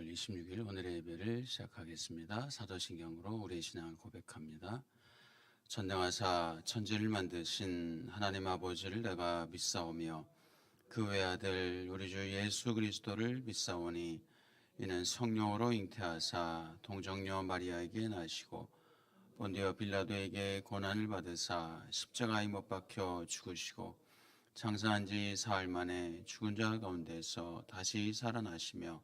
5월 26일 오늘의 예배를 시작하겠습니다. 사도신경으로 우리의 신앙을 고백합니다. 전능하사 천지를 만드신 하나님 아버지를 내가 믿사오며 그 외아들 우리 주 예수 그리스도를 믿사오니 이는 성령으로 잉태하사 동정녀 마리아에게 나시고 본디오 빌라도에게 고난을 받으사 십자가에 못 박혀 죽으시고 장사한 지 사흘 만에 죽은 자 가운데서 다시 살아나시며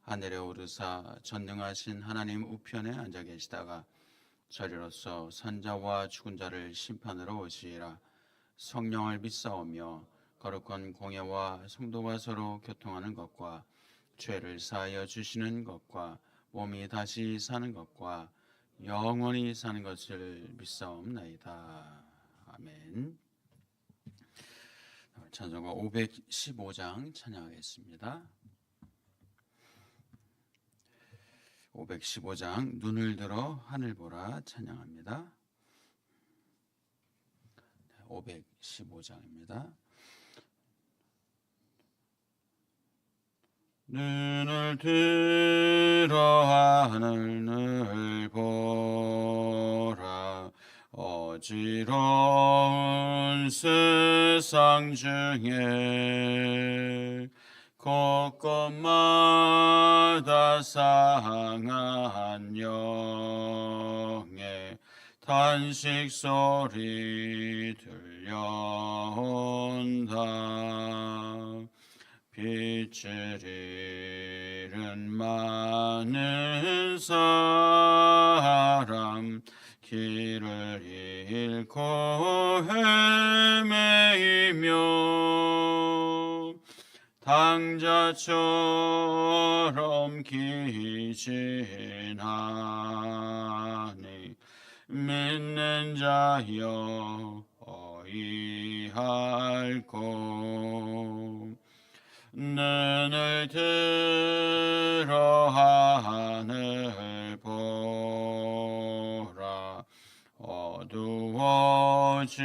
하늘에 오르사 전능하신 하나님 우편에 앉아 계시다가 저리로서 산자와 죽은 자를 심판으로 오시리라. 성령을 믿사오며 거룩한 공예와 성도가 서로 교통하는 것과 죄를 사하여 주시는 것과 몸이 다시 사는 것과 영원히 사는 것을 믿사옵나이다. 아멘. 찬송가 515장 찬양하겠습니다. 515장 눈을 들어 하늘 보라 찬양합니다. 515장입니다. 눈을 들어 하늘을 보라 어지러운 세상 중에 곳곳마다 상한 영의 탄식 소리 들려온다. 빛을 잃은 많은 사람 길을 잃고 헤매이며 당자처럼 기진하니 믿는 자여 어이할꼬. 눈을 들어 하늘 보라 어두워진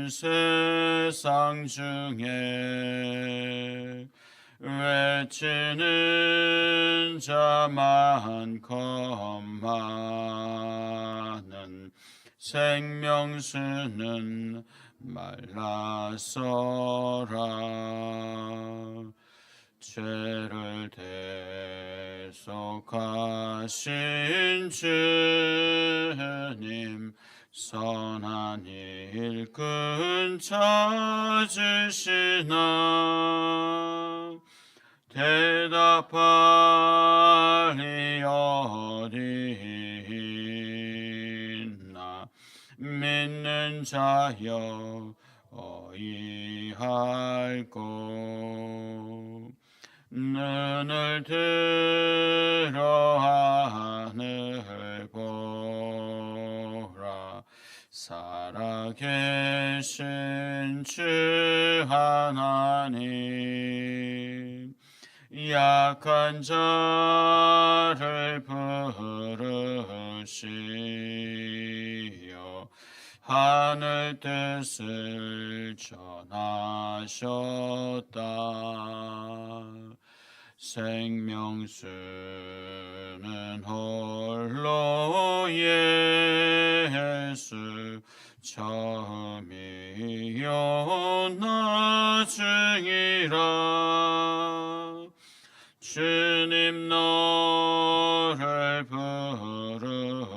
세상 중에 외치는 자 많건만은 생명수는 말라서라. 죄를 대속하신 주님 선한 일꾼 찾으시나 대답하리 어디 있나 믿는 자여 어이할꼬. 눈을 들어 하늘 보라 살아계신 주 하나님 약한 자를 부르시어 하늘 뜻을 전하셨다. 생명수는 홀로 예수 처음이요 나중이라. 주님 너를 부르신다.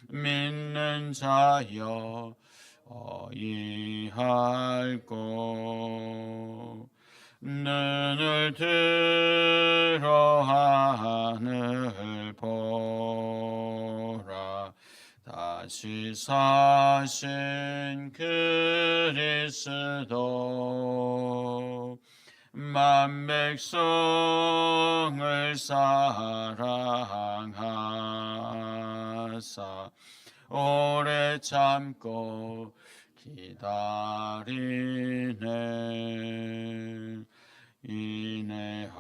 믿는 자여 어이할꼬. 눈을 들어 하늘 보라 다시 사신 그리스도 만 백성을 사랑하사 오래 참고 기다리네. 인내하신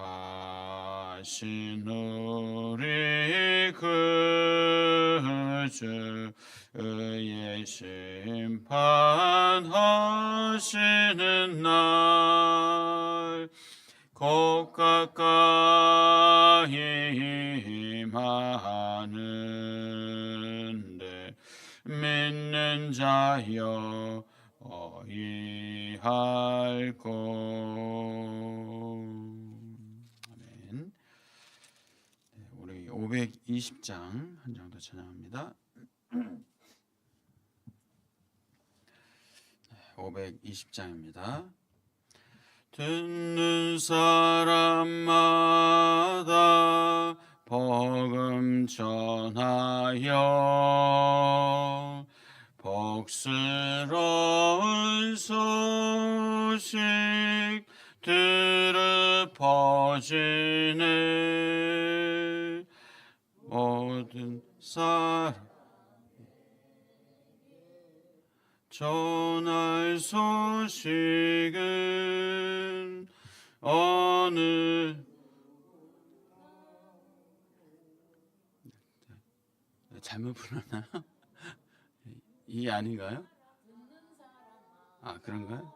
우리 구주 의의 심판하시는 날 곧 가까이 임하는데 믿는 자여 어이할꼬. 아멘. 네, 우리 520장 한 장 더 찬양합니다. 520장입니다. 듣는 사람마다 복음 전하여 복스러운 소식 들어 퍼지네. 모든 사람 전할 소식은 어느 잘못 불렀나요? 이 아닌가요? 아, 그런가요?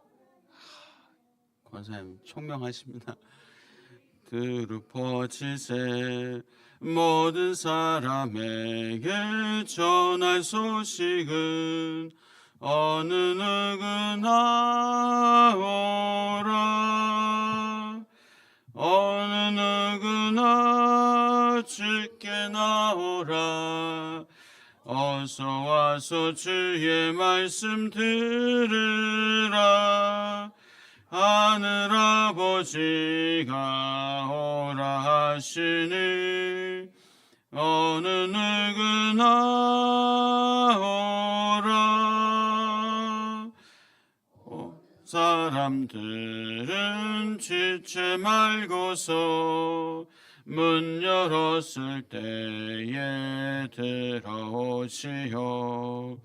권사님 총명하십니다. 들어 퍼지세. 모든 사람에게 전할 소식은 어느 누구나 오라. 어느 누구나 주께 나오라. 어서 와서 주의 말씀 들으라. 하늘 아버지가 오라 하시니 어느 누구나 오라. 사람들은 지체 말고서 문 열었을 때에 들어오시오.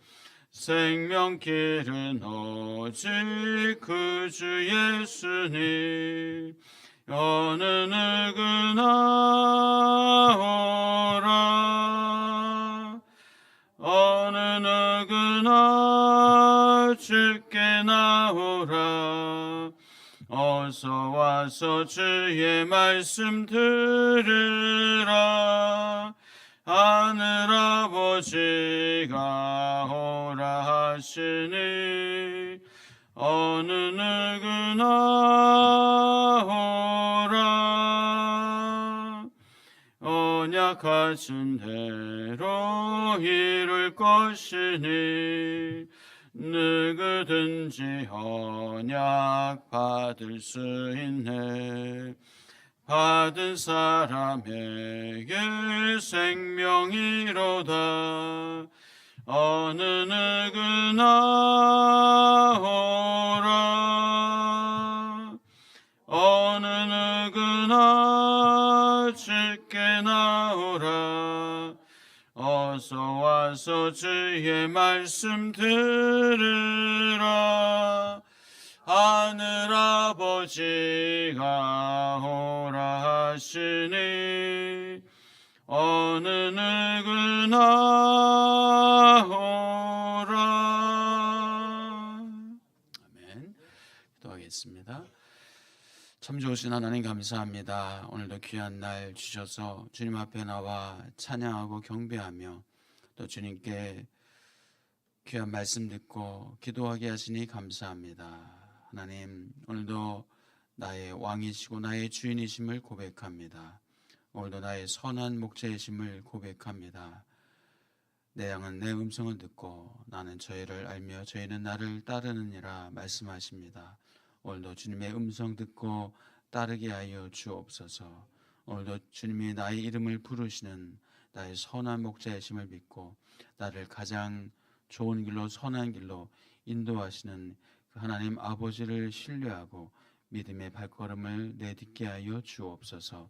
생명길은 오직 그 주 예수님. 어느 누구나 오라. 어느 누구나 주께 나오라. 어서 와서 주의 말씀 들으라. 하늘 아버지가 오라 하시니 어느 누구나 오라. 언약하신 대로 이룰 것이니 누구든지 언약 받을 수 있네. 받은 사람에게 생명이로다. 어느 누구나 오라. 어느 누구나 주께 나오라. 어서 와서 주의 말씀 들으라. 하늘 아버지가 오라 하시니 어느 누구나 오라. 아멘. 기도하겠습니다. 참 좋으신 하나님 감사합니다. 오늘도 귀한 날 주셔서 주님 앞에 나와 찬양하고 경배하며 또 주님께 귀한 말씀 듣고 기도하게 하시니 감사합니다. 하나님, 오늘도 나의 왕이시고 나의 주인이심을 고백합니다. 오늘도 나의 선한 목자이심을 고백합니다. 내 양은 내 음성을 듣고 나는 저희를 알며 저희는 나를 따르느니라 말씀하십니다. 오늘도 주님의 음성 듣고 따르게 하여 주옵소서. 오늘도 주님이 나의 이름을 부르시는 나의 선한 목자이심을 믿고 나를 가장 좋은 길로 선한 길로 인도하시는 그 하나님 아버지를 신뢰하고 믿음의 발걸음을 내딛게 하여 주옵소서.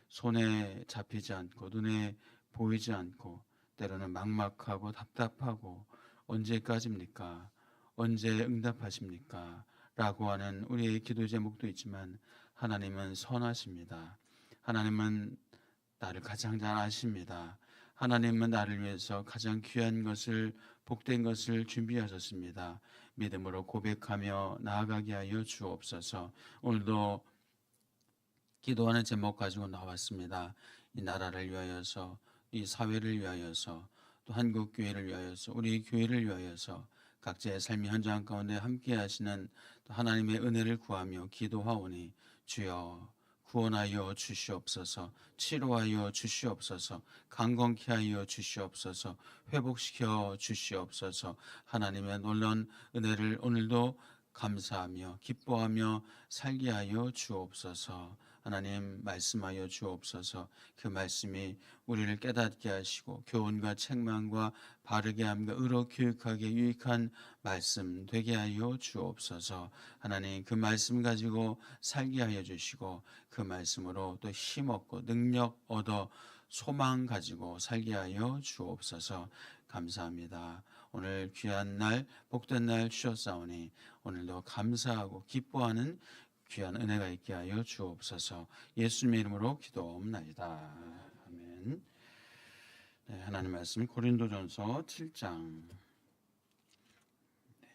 손에 잡히지 않고 눈에 보이지 않고 때로는 막막하고 답답하고 언제까지입니까? 언제 응답하십니까? 라고 하는 우리의 기도 제목도 있지만 하나님은 선하십니다. 하나님은 나를 가장 잘 아십니다. 하나님은 나를 위해서 가장 귀한 것을 복된 것을 준비하셨습니다. 믿음으로 고백하며 나아가게 하여 주옵소서. 오늘도 기도하는 제목 가지고 나왔습니다. 이 나라를 위하여서, 이 사회를 위하여서, 또 한국 교회를 위하여서, 우리 교회를 위하여서 각자의 삶의 현장 가운데 함께 하시는 하나님의 은혜를 구하며 기도하오니 주여 구원하여 주시옵소서, 치료하여 주시옵소서, 강건케 하여 주시옵소서, 회복시켜 주시옵소서. 하나님의 놀라운 은혜를 오늘도 감사하며 기뻐하며 살게 하여 주옵소서. 하나님 말씀하여 주옵소서. 그 말씀이 우리를 깨닫게 하시고 교훈과 책망과 바르게 함과 의로 교육하게 유익한 말씀 되게 하여 주옵소서. 하나님 그 말씀 가지고 살게 하여 주시고 그 말씀으로 또 힘없고 능력 얻어 소망 가지고 살게 하여 주옵소서. 감사합니다. 오늘 귀한 날 복된 날 주셨사오니 오늘도 감사하고 기뻐하는 귀한 은혜가 있게 하여 주옵소서. 예수님의 이름으로 기도옵나이다. 아멘. 네, 하나님 말씀 고린도전서 7장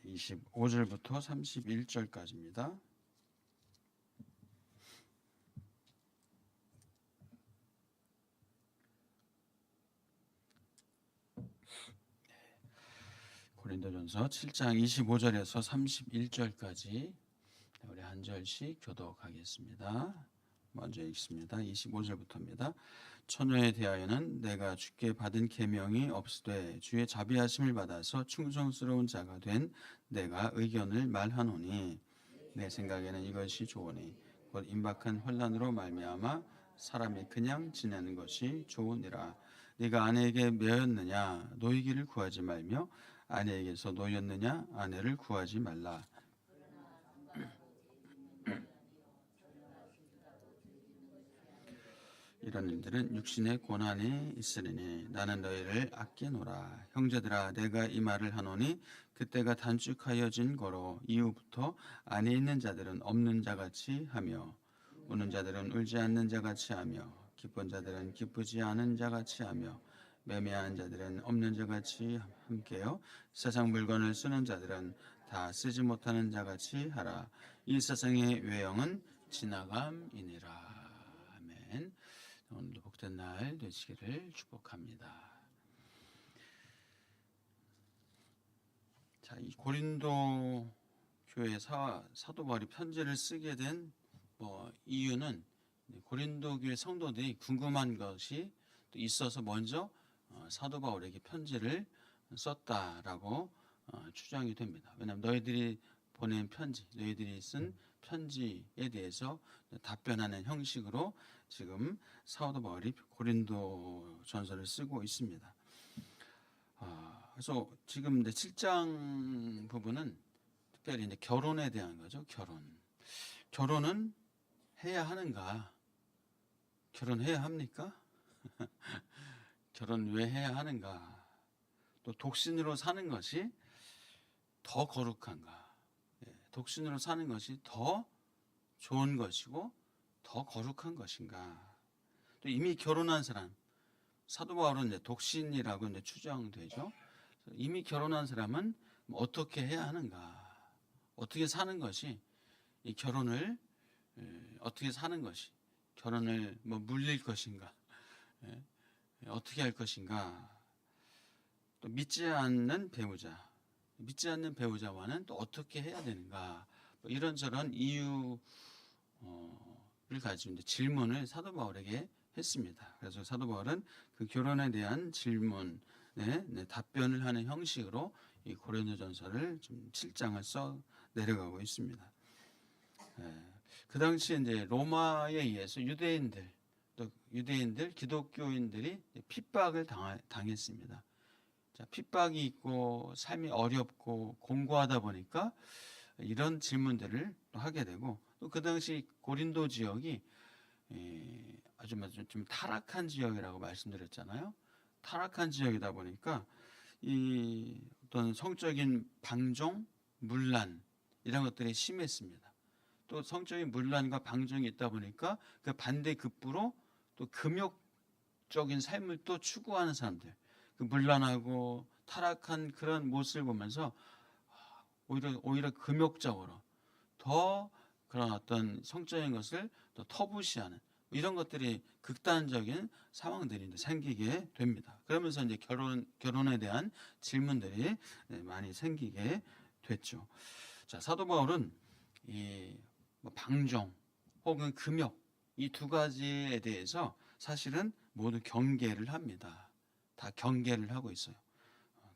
25절부터 31절까지입니다. 고린도전서 7장 25절에서 31절까지 우리 한 절씩 교독하겠습니다. 먼저 읽습니다. 25절부터입니다. 처녀에 대하여는 내가 주께 받은 계명이 없으되 주의 자비하심을 받아서 충성스러운 자가 된 내가 의견을 말하노니 내 생각에는 이것이 좋으니 곧 임박한 환난으로 말미암아 사람이 그냥 지내는 것이 좋으니라. 네가 아내에게 매였느냐 노이기를 구하지 말며 아내에게서 노였느냐 아내를 구하지 말라. 이런 일들은 육신의 고난이 있으리니 나는 너희를 아끼노라. 형제들아 내가 이 말을 하노니 그때가 단축하여진 거로 이후부터 안에 있는 자들은 없는 자같이 하며 우는 자들은 울지 않는 자같이 하며 기쁜 자들은 기쁘지 않은 자같이 하며 매매하는 자들은 없는 자같이 함께요 세상 물건을 쓰는 자들은 다 쓰지 못하는 자같이 하라. 이 세상의 외형은 지나감이니라. 아멘. 오늘도 복된 날 되시기를 축복합니다. 자, 이 고린도 교회 사도 바울이 편지를 쓰게 된 이유는 고린도 교회 성도들이 궁금한 것이 또 있어서 먼저 사도 바울에게 편지를 썼다라고 추정이 됩니다. 왜냐하면 너희들이 보낸 편지, 너희들이 쓴 편지에 대해서 답변하는 형식으로 지금 사도 바울이 고린도 전서를 쓰고 있습니다. 그래서 지금 7장 부분은 특별히 이제 결혼에 대한 거죠. 결혼은 해야 하는가? 결혼해야 합니까? 결혼 왜 해야 하는가? 또 독신으로 사는 것이 더 거룩한가? 독신으로 사는 것이 더 좋은 것이고 더 거룩한 것인가? 또 이미 결혼한 사람, 사도 바울은 이제 독신이라고 이제 추정되죠. 이미 결혼한 사람은 어떻게 해야 하는가? 어떻게 사는 것이 이 결혼을 어떻게 사는 것이 결혼을 물릴 것인가? 어떻게 할 것인가? 또 믿지 않는 배우자와는 또 어떻게 해야 되는가? 이런저런 이유를 가지고 이제 질문을 사도 바울에게 했습니다. 그래서 사도 바울은 그 결혼에 대한 질문에 답변을 하는 형식으로 이 고린도전서를 좀 7장을 써 내려가고 있습니다. 그 당시에 이제 로마에 의해서 유대인들 기독교인들이 핍박을 당했습니다. 자, 핍박이 있고 삶이 어렵고 공고하다 보니까 이런 질문들을 또 하게 되고 또 그 당시 고린도 지역이 아주 좀 타락한 지역이라고 말씀드렸잖아요. 타락한 지역이다 보니까 이 어떤 성적인 방종, 문란 이런 것들이 심했습니다. 또 성적인 문란과 방종이 있다 보니까 그 반대급부로 또 금욕적인 삶을 또 추구하는 사람들, 그 문란하고 타락한 그런 모습을 보면서 오히려 금욕적으로 더 그런 어떤 성적인 것을 또 터부시하는 이런 것들이 극단적인 상황들이 이제 생기게 됩니다. 그러면서 이제 결혼에 대한 질문들이 많이 생기게 됐죠. 자, 사도 바울은 이 방종 혹은 금욕 이 두 가지에 대해서 사실은 모두 경계를 합니다. 다 경계를 하고 있어요.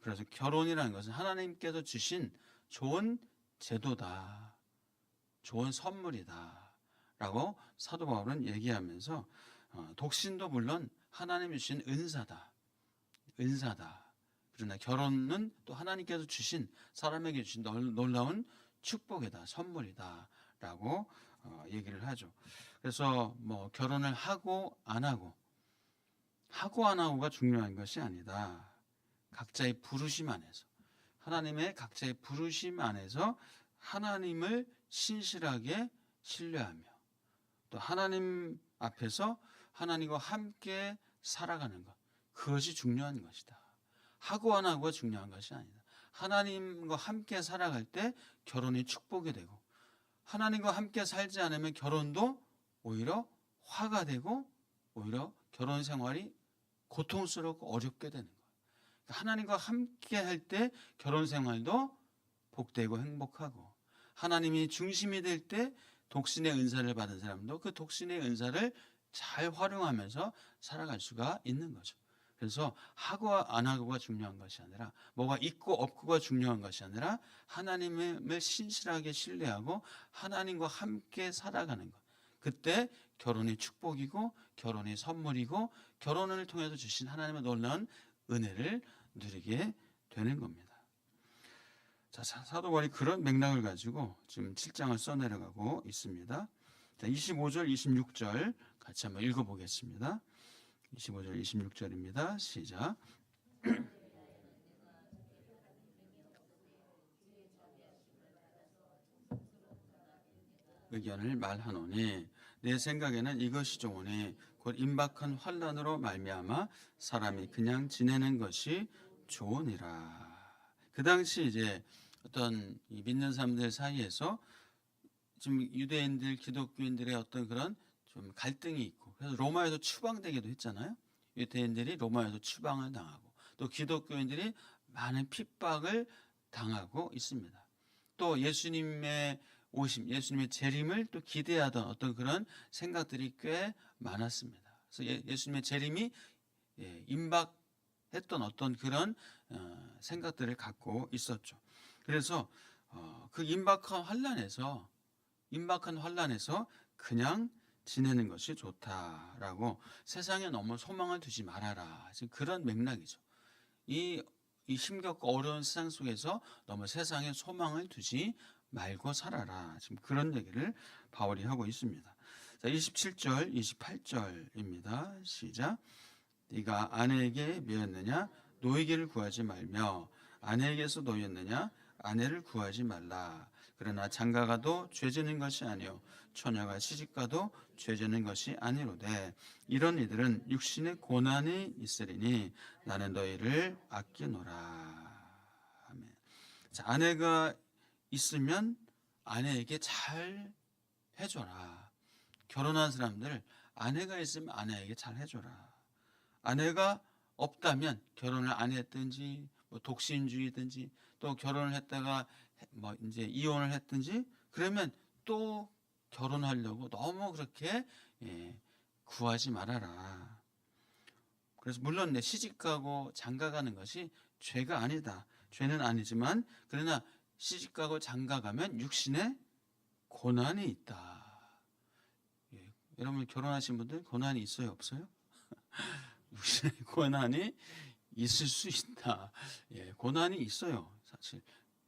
그래서 결혼이라는 것은 하나님께서 주신 좋은 제도다, 좋은 선물이다 라고 사도 바울은 얘기하면서 독신도 물론 하나님이 주신 은사다. 그러나 결혼은 또 하나님께서 주신, 사람에게 주신 놀라운 축복이다, 선물이다 라고 얘기를 하죠. 그래서 뭐 결혼을 하고 안 하고가 중요한 것이 아니다. 각자의 부르심 안에서, 하나님의 각자의 부르심 안에서 하나님을 신실하게 신뢰하며 또 하나님 앞에서 하나님과 함께 살아가는 것, 그것이 중요한 것이다. 하고 안 하고가 중요한 것이 아니다. 하나님과 함께 살아갈 때 결혼이 축복이 되고, 하나님과 함께 살지 않으면 결혼도 오히려 화가 되고 오히려 결혼 생활이 고통스럽고 어렵게 되는 거예요. 하나님과 함께 할 때 결혼 생활도 복되고 행복하고, 하나님이 중심이 될 때 독신의 은사를 받은 사람도 그 독신의 은사를 잘 활용하면서 살아갈 수가 있는 거죠. 그래서 하고 안 하고가 중요한 것이 아니라, 뭐가 있고 없고가 중요한 것이 아니라 하나님을 신실하게 신뢰하고 하나님과 함께 살아가는 것. 그때 결혼이 축복이고 결혼이 선물이고 결혼을 통해서 주신 하나님의 놀라운 은혜를 누리게 되는 겁니다. 자, 사도 바울이 그런 맥락을 가지고 지금 7장을 써내려가고 있습니다. 자, 25절, 26절 같이 한번 읽어보겠습니다. 25절, 26절입니다. 시작. 의견을 말하노니 내 생각에는 이것이 좋으니 곧 임박한 환난으로 말미암아 사람이 그냥 지내는 것이 좋으니라. 그 당시 이제 어떤 믿는 사람들 사이에서 지금 유대인들, 기독교인들의 어떤 그런 좀 갈등이 있고, 그래서 로마에서 추방되기도 했잖아요. 유대인들이 로마에서 추방을 당하고 또 기독교인들이 많은 핍박을 당하고 있습니다. 또 예수님의 오심, 예수님의 재림을 또 기대하던 어떤 그런 생각들이 꽤 많았습니다. 그래서 예수님의 재림이 임박했던 어떤 그런 생각들을 갖고 있었죠. 그래서 그 임박한 환란에서 그냥 지내는 것이 좋다라고, 세상에 너무 소망을 두지 말아라, 지금 그런 맥락이죠. 이 힘겹고 어려운 세상 속에서 너무 세상에 소망을 두지 말고 살아라, 지금 그런 얘기를 바울이 하고 있습니다. 자, 27절, 28절입니다. 시작. 네가 아내에게 매였느냐? 노이기를 구하지 말며, 아내에게서 노였느냐? 아내를 구하지 말라. 그러나 장가가도 죄지는 것이 아니요 처녀가 시집가도 죄지는 것이 아니로되, 이런 이들은 육신의 고난이 있으리니 나는 너희를 아끼노라. 아멘. 자, 아내가 있으면 아내에게 잘 해줘라. 결혼한 사람들, 아내가 있으면 아내에게 잘 해줘라. 아내가 없다면 결혼을 안 했든지 뭐 독신주의든지, 또 결혼을 했다가 뭐 이제 이혼을 했든지, 그러면 또 결혼하려고 너무 그렇게 구하지 말아라. 그래서 물론 내 시집가고 장가가는 것이 죄가 아니다. 죄는 아니지만, 그러나 시집가고 장가가면 육신에 고난이 있다. 여러분 결혼하신 분들 고난이 있어요, 없어요? 육신의 고난이 있을 수 있다. 고난이 있어요. 사실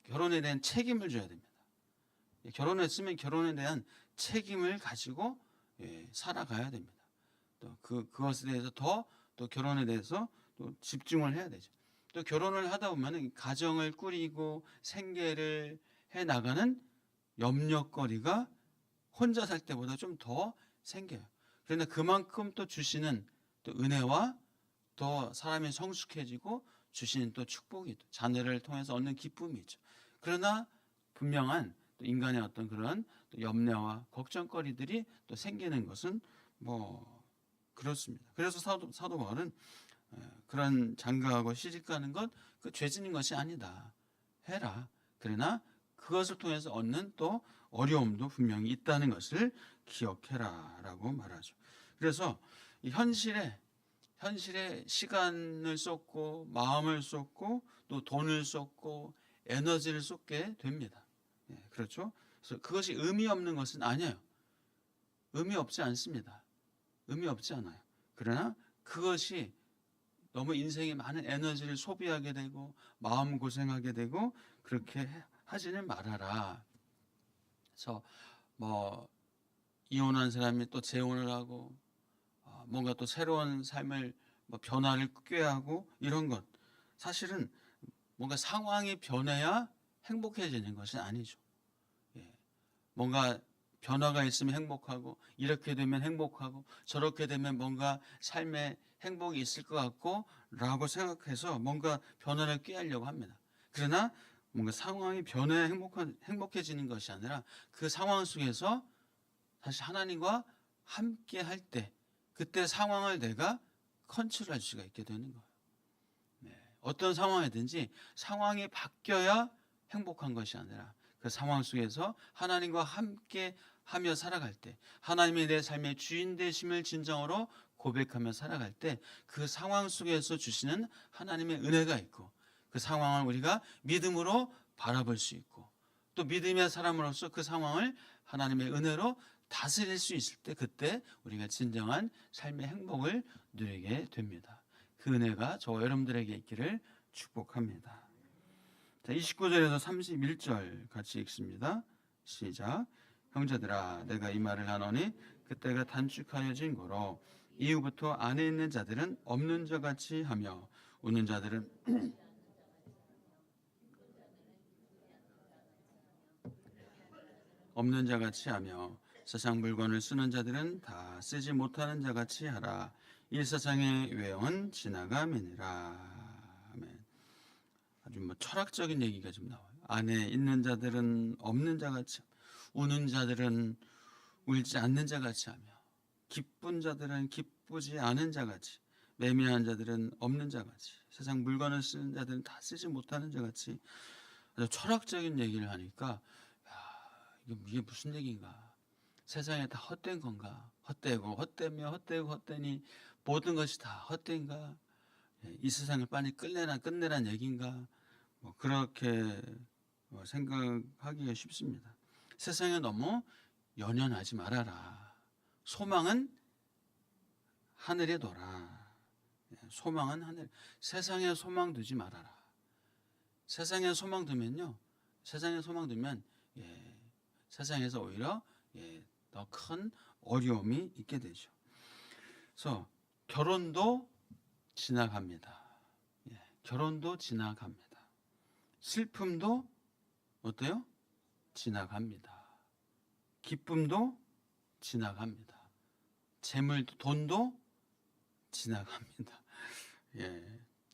결혼에 대한 책임을 져야 됩니다. 결혼했으면 결혼에 대한 책임을 가지고 살아가야 됩니다. 또 그것에 대해서 또 결혼에 대해서 또 집중을 해야 되죠. 또 결혼을 하다 보면 가정을 꾸리고 생계를 해 나가는 염려거리가 혼자 살 때보다 좀 더 생겨요. 그러나 그만큼 또 주시는 또 은혜와 또 사람이 성숙해지고 주시는 또 축복이 있죠. 자녀를 통해서 얻는 기쁨이 있죠. 그러나 분명한 또 인간의 어떤 그런 또 염려와 걱정거리들이 또 생기는 것은 뭐 그렇습니다. 그래서 사도 바울은 그런 장가하고 시집가는 것 그 죄짓는 것이 아니다. 해라. 그러나 그것을 통해서 얻는 또 어려움도 분명히 있다는 것을 기억해라라고 말하죠. 그래서 이 현실에 시간을 쏟고 마음을 쏟고 또 돈을 쏟고 에너지를 쏟게 됩니다. 그렇죠? 그래서 그것이 의미 없는 것은 아니에요. 의미 없지 않습니다. 의미 없지 않아요. 그러나 그것이 너무 인생에 많은 에너지를 소비하게 되고 마음 고생하게 되고 그렇게 하지는 말아라. 그래서 뭐 이혼한 사람이 또 재혼을 하고 뭔가 또 새로운 삶을 뭐 변화를 꾀하고 이런 것 사실은 뭔가 상황이 변해야 행복해지는 것은 아니죠. 뭔가 변화가 있으면 행복하고 이렇게 되면 행복하고 저렇게 되면 뭔가 삶에 행복이 있을 것 같고 라고 생각해서 뭔가 변화를 꾀하려고 합니다. 그러나 뭔가 상황이 변해야 행복해지는 것이 아니라 그 상황 속에서 사실 하나님과 함께 할 때 그때 상황을 내가 컨트롤할 수가 있게 되는 거예요. 어떤 상황이든지 상황이 바뀌어야 행복한 것이 아니라 그 상황 속에서 하나님과 함께 하며 살아갈 때 하나님이 내 삶의 주인 되심을 진정으로 고백하며 살아갈 때 그 상황 속에서 주시는 하나님의 은혜가 있고 그 상황을 우리가 믿음으로 바라볼 수 있고 또 믿음의 사람으로서 그 상황을 하나님의 은혜로 다스릴 수 있을 때 그때 우리가 진정한 삶의 행복을 누리게 됩니다. 그 은혜가 저와 여러분들에게 있기를 축복합니다. 자, 29절에서 31절 같이 읽습니다. 시작. 형제들아 내가 이 말을 하노니 그때가 단축하여진 고로 이후부터 안에 있는 자들은 없는 자같이 하며 웃는 자들은 없는 자같이 하며 세상 물건을 쓰는 자들은 다 쓰지 못하는 자같이 하라. 이 세상의 유행은 지나감이니라. 아멘. 아주 뭐 철학적인 얘기가 좀 나와요. 안에 있는 자들은 없는 자같이 우는 자들은 울지 않는 자같이 하며 기쁜 자들은 기쁘지 않은 자같이 매매한 자들은 없는 자같이 세상 물건을 쓰는 자들은 다 쓰지 못하는 자같이 아주 철학적인 얘기를 하니까 이게 무슨 얘기인가? 세상에 다 헛된 건가? 헛되고 헛되며 헛되고 헛되니 모든 것이 다 헛된가? 이 세상을 빨리 끝내란 얘기인가? 뭐 그렇게 생각하기가 쉽습니다. 세상에 너무 연연하지 말아라. 소망은 하늘에 둬라. 소망은 하늘. 세상에 소망 두지 말아라. 세상에 소망 두면 세상에서 오히려 더 큰 어려움이 있게 되죠. 그래서 결혼도 지나갑니다. 결혼도 지나갑니다. 슬픔도 어때요? 지나갑니다. 기쁨도 지나갑니다. 재물도 돈도 지나갑니다.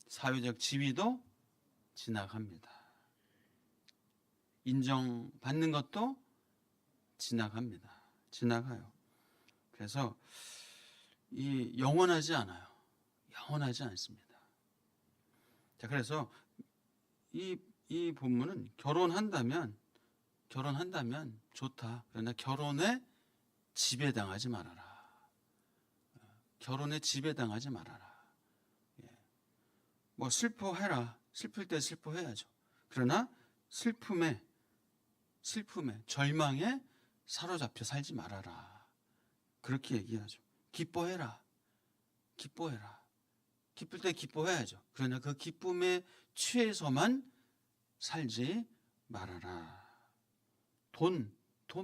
사회적 지위도 지나갑니다. 인정받는 것도 지나갑니다. 지나가요. 그래서 이 영원하지 않아요. 영원하지 않습니다. 자, 그래서 이 본문은 결혼한다면 좋다. 그러나 결혼에 지배당하지 말아라. 결혼에 지배당하지 말아라. 뭐 슬퍼해라. 슬플 때 슬퍼해야죠. 그러나 슬픔에 절망에 사로잡혀 살지 말아라. 그렇게 얘기하죠. 기뻐해라. 기쁠 때 기뻐해야죠. 그러나 그 기쁨에 취해서만 살지 말아라. 돈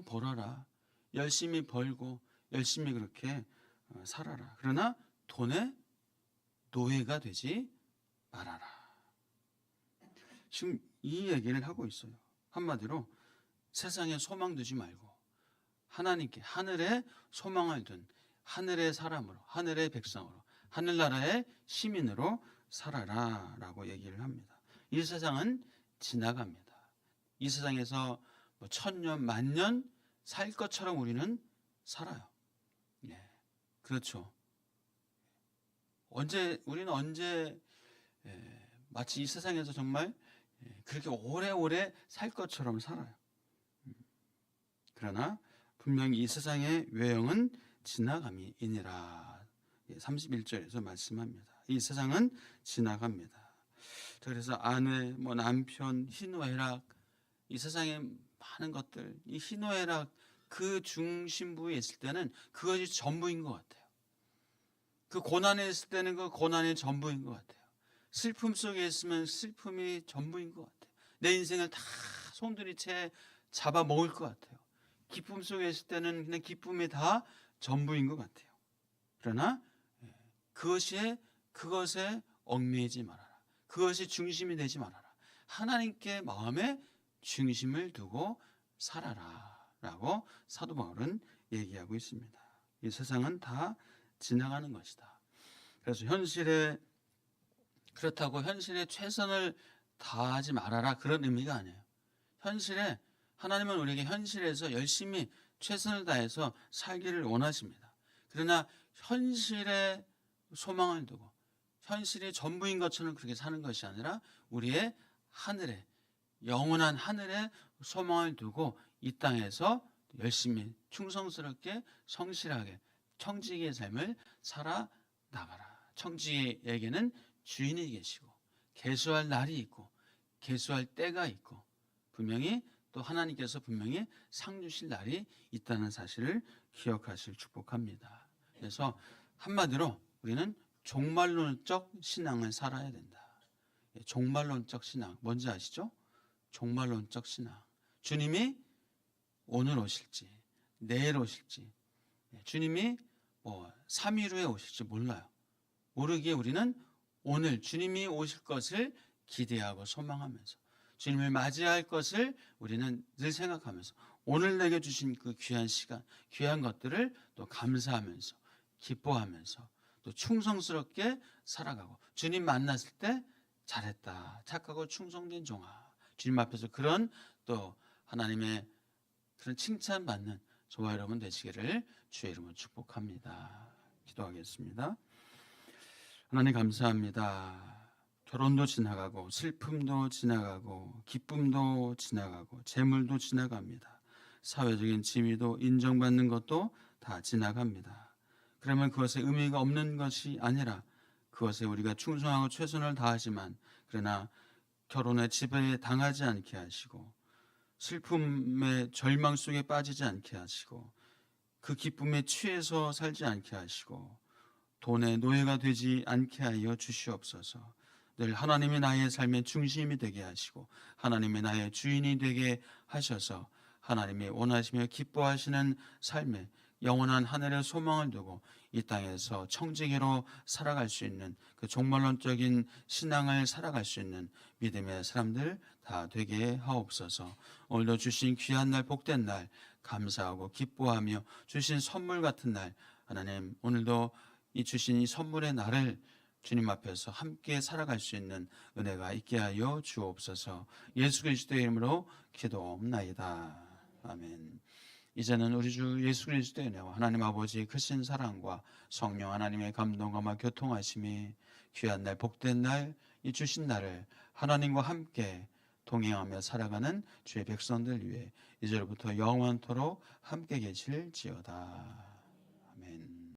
벌어라. 열심히 벌고 열심히 그렇게 살아라. 그러나 돈의 노예가 되지 말아라. 지금 이 얘기를 하고 있어요. 한마디로 세상에 소망 두지 말고 하나님께 하늘에 소망을 둔 하늘의 사람으로 하늘의 백성으로 하늘나라의 시민으로 살아라 라고 얘기를 합니다. 이 세상은 지나갑니다. 이 세상에서 뭐 1000년, 10,000년 살 것처럼 우리는 살아요. 예, 그렇죠. 우리는 언제 마치 이 세상에서 정말 그렇게 오래오래 살 것처럼 살아요. 그러나 분명히 이 세상의 외형은 지나감이니라. 31절에서 말씀합니다. 이 세상은 지나갑니다. 그래서 아내, 뭐 남편, 희노애락, 이 세상의 많은 것들, 이 희노애락 그 중심부에 있을 때는 그것이 전부인 것 같아요. 그 고난에 있을 때는 그 고난이 전부인 것 같아요. 슬픔 속에 있으면 슬픔이 전부인 것 같아요. 내 인생을 다 손들이채 잡아먹을 것 같아요. 기쁨 속에 있을 때는 그냥 기쁨이 다 전부인 것 같아요. 그러나 그것에 얽매이지 말아라. 그것이 중심이 되지 말아라. 하나님께 마음에 중심을 두고 살아라 라고 사도 바울은 얘기하고 있습니다. 이 세상은 다 지나가는 것이다. 그래서 그렇다고 현실에 최선을 다하지 말아라 그런 의미가 아니에요. 하나님은 우리에게 현실에서 열심히 최선을 다해서 살기를 원하십니다. 그러나 현실에 소망을 두고 현실이 전부인 것처럼 그렇게 사는 것이 아니라 우리의 하늘에, 영원한 하늘에 소망을 두고 이 땅에서 열심히 충성스럽게 성실하게 청지기의 삶을 살아나가라. 청지기에게는 주인이 계시고 계수할 날이 있고 계수할 때가 있고 분명히 또 하나님께서 분명히 상 주실 날이 있다는 사실을 기억하실 축복합니다. 그래서 한마디로 우리는 종말론적 신앙을 살아야 된다. 종말론적 신앙 뭔지 아시죠? 종말론적 신앙. 주님이 오늘 오실지 내일 오실지 주님이 3일 후에 오실지 몰라요. 모르기에 우리는 오늘 주님이 오실 것을 기대하고 소망하면서 주님을 맞이할 것을 우리는 늘 생각하면서 오늘 내게 주신 그 귀한 시간, 귀한 것들을 또 감사하면서 기뻐하면서 또 충성스럽게 살아가고 주님 만났을 때 잘했다, 착하고 충성된 종아, 주님 앞에서 그런 또 하나님의 그런 칭찬받는 저와 여러분 되시기를 주의 이름으로 축복합니다. 기도하겠습니다. 하나님 감사합니다. 결혼도 지나가고 슬픔도 지나가고 기쁨도 지나가고 재물도 지나갑니다. 사회적인 지위도 인정받는 것도 다 지나갑니다. 그러면 그것에 의미가 없는 것이 아니라 그것에 우리가 충성하고 최선을 다하지만 그러나 결혼의 지배에 당하지 않게 하시고 슬픔의 절망 속에 빠지지 않게 하시고 그 기쁨에 취해서 살지 않게 하시고 돈의 노예가 되지 않게 하여 주시옵소서. 늘 하나님이 나의 삶의 중심이 되게 하시고 하나님이 나의 주인이 되게 하셔서 하나님이 원하시며 기뻐하시는 삶에 영원한 하늘의 소망을 두고 이 땅에서 청지기로 살아갈 수 있는 그 종말론적인 신앙을 살아갈 수 있는 믿음의 사람들 다 되게 하옵소서. 오늘도 주신 귀한 날, 복된 날 감사하고 기뻐하며 주신 선물 같은 날 하나님, 오늘도 이 주신 이 선물의 날을 주님 앞에서 함께 살아갈 수 있는 은혜가 있게 하여 주옵소서. 예수 그리스도의 이름으로 기도옵나이다. 아멘. 이제는 우리 주 예수 그리스도의 은혜와 하나님 아버지의 크신 사랑과 성령 하나님의 감동과 교통하심이 귀한 날, 복된 날, 이 주신 날을 하나님과 함께 동행하며 살아가는 주의 백성들 위해 이제부터 영원토록 함께 계실지어다. 아멘.